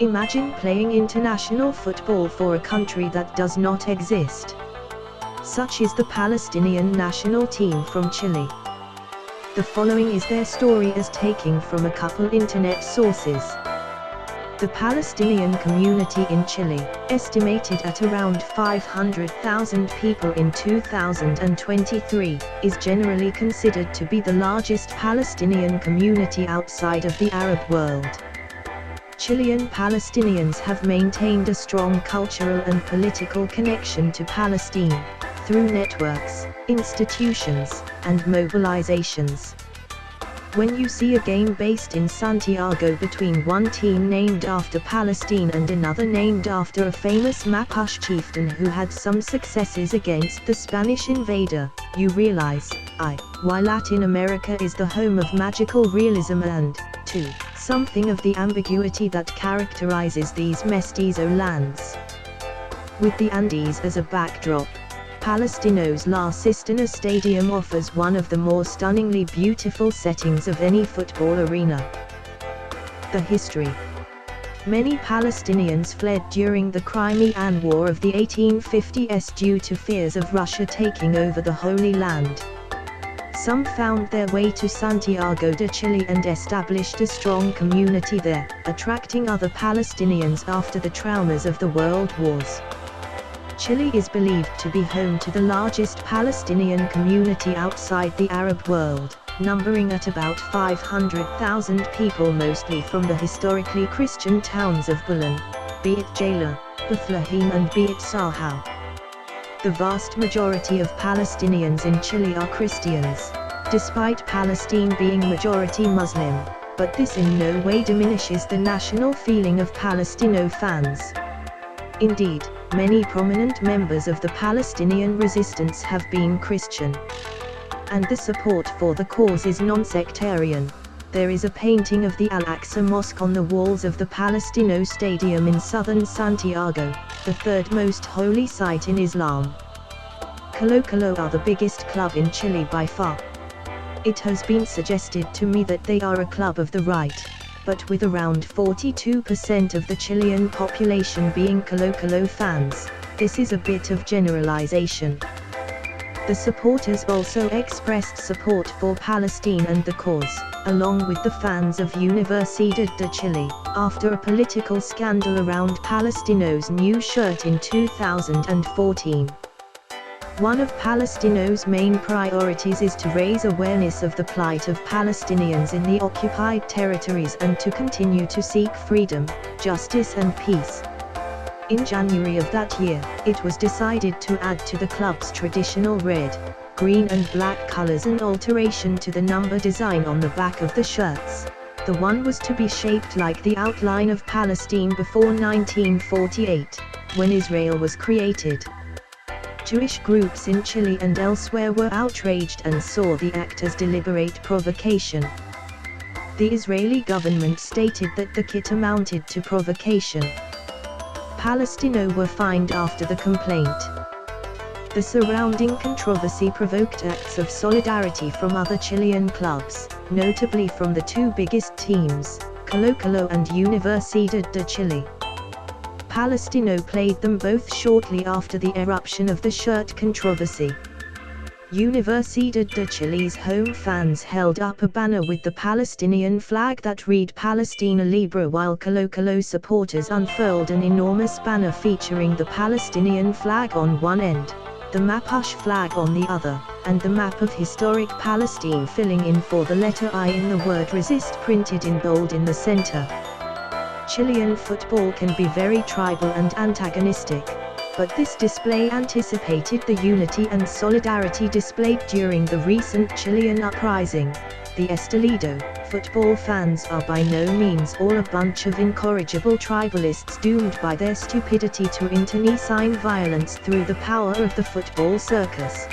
Imagine playing international football for a country that does not exist. Such is the Palestinian national team from Chile. The following is their story as taken from a couple internet sources. The Palestinian community in Chile, estimated at around 500,000 people in 2023, is generally considered to be the largest Palestinian community outside of the Arab world. Chilean Palestinians have maintained a strong cultural and political connection to Palestine, through networks, institutions, and mobilizations. When you see a game based in Santiago between one team named after Palestine and another named after a famous Mapuche chieftain who had some successes against the Spanish invader, you realize, why Latin America is the home of magical realism and, 2, something of the ambiguity that characterizes these mestizo lands. With the Andes as a backdrop, Palestino's La Cisterna Stadium offers one of the more stunningly beautiful settings of any football arena. The history. Many Palestinians fled during the Crimean War of the 1850s due to fears of Russia taking over the Holy Land. Some found their way to Santiago de Chile and established a strong community there, attracting other Palestinians after the traumas of the world wars. Chile is believed to be home to the largest Palestinian community outside the Arab world, numbering at about 500,000 people, mostly from the historically Christian towns of Belén, Beit Jala, Bethlehem and Beit Sahau. The vast majority of Palestinians in Chile are Christians, despite Palestine being majority Muslim, but this in no way diminishes the national feeling of Palestino fans. Indeed, many prominent members of the Palestinian resistance have been Christian. And the support for the cause is non-sectarian. There is a painting of the Al-Aqsa Mosque on the walls of the Palestino Stadium in southern Santiago, the third most holy site in Islam. Colo-Colo are the biggest club in Chile by far. It has been suggested to me that they are a club of the right, but with around 42% of the Chilean population being Colo-Colo fans, this is a bit of generalization. The supporters also expressed support for Palestine and the cause, along with the fans of Universidad de Chile, after a political scandal around Palestino's new shirt in 2014. One of Palestino's main priorities is to raise awareness of the plight of Palestinians in the occupied territories and to continue to seek freedom, justice and peace. In January of that year, it was decided to add to the club's traditional red, green and black colors an alteration to the number design on the back of the shirts. The one was to be shaped like the outline of Palestine before 1948, when Israel was created. Jewish groups in Chile and elsewhere were outraged and saw the act as deliberate provocation. The Israeli government stated that the kit amounted to provocation. Palestino were fined after the complaint. The surrounding controversy provoked acts of solidarity from other Chilean clubs, notably from the two biggest teams, Colo-Colo and Universidad de Chile. Palestino played them both shortly after the eruption of the shirt controversy. Universidad de Chile's home fans held up a banner with the Palestinian flag that read Palestina Libre, while Colo-Colo supporters unfurled an enormous banner featuring the Palestinian flag on one end, the Mapuche flag on the other, and the map of historic Palestine filling in for the letter I in the word resist printed in bold in the center. Chilean football can be very tribal and antagonistic, but this display anticipated the unity and solidarity displayed during the recent Chilean uprising. The Estelido, football fans are by no means all a bunch of incorrigible tribalists doomed by their stupidity to internecine violence through the power of the football circus.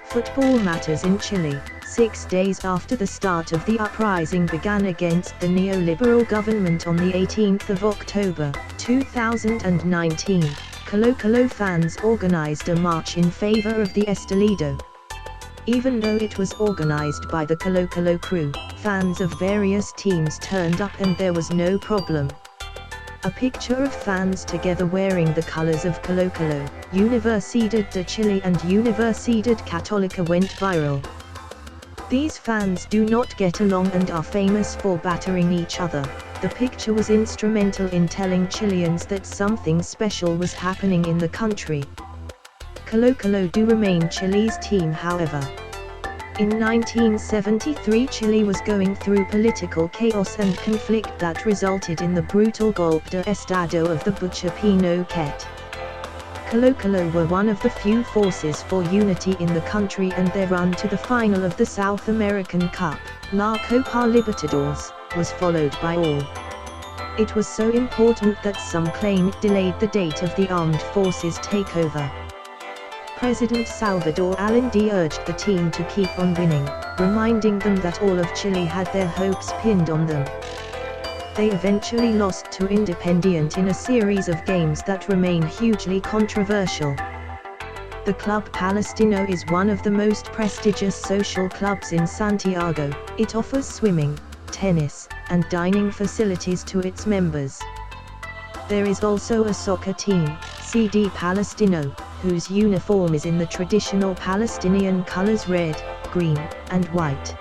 Football matters in Chile. 6 days after the start of the uprising began against the neoliberal government on the 18th of October, 2019, Colo-Colo fans organized a march in favor of the Estelido. Even though it was organized by the Colo-Colo crew, fans of various teams turned up and there was no problem. A picture of fans together wearing the colors of Colo-Colo, Universidad de Chile and Universidad Católica went viral. These fans do not get along and are famous for battering each other. The picture was instrumental in telling Chileans that something special was happening in the country. Colo-Colo do remain Chile's team, however. In 1973 Chile was going through political chaos and conflict that resulted in the brutal golpe de estado of the Butcher Pinochet. Colo-Colo were one of the few forces for unity in the country, and their run to the final of the South American Cup, La Copa Libertadores, was followed by all. It was so important that some claim it delayed the date of the armed forces takeover. President Salvador Allende urged the team to keep on winning, reminding them that all of Chile had their hopes pinned on them. They eventually lost to Independiente in a series of games that remain hugely controversial. The Club Palestino is one of the most prestigious social clubs in Santiago. It offers swimming, tennis, and dining facilities to its members. There is also a soccer team, CD Palestino, whose uniform is in the traditional Palestinian colors red, green, and white.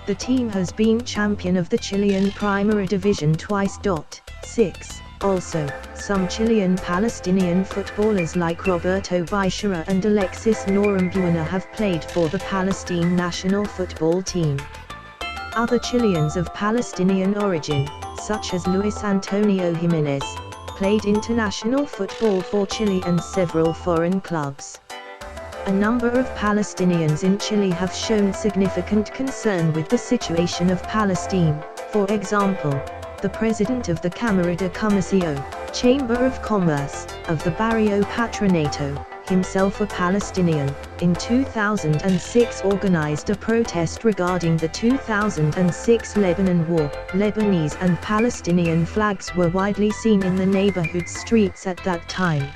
The team has been champion of the Chilean Primera Division twice. 6. Also, some Chilean Palestinian footballers like Roberto Bichara and Alexis Norambuena have played for the Palestine national football team. Other Chileans of Palestinian origin, such as Luis Antonio Jimenez, played international football for Chile and several foreign clubs. A number of Palestinians in Chile have shown significant concern with the situation of Palestine. For example, the president of the Cámara de Comercio, Chamber of Commerce, of the Barrio Patronato, himself a Palestinian, in 2006 organized a protest regarding the 2006 Lebanon War. Lebanese and Palestinian flags were widely seen in the neighborhood streets at that time.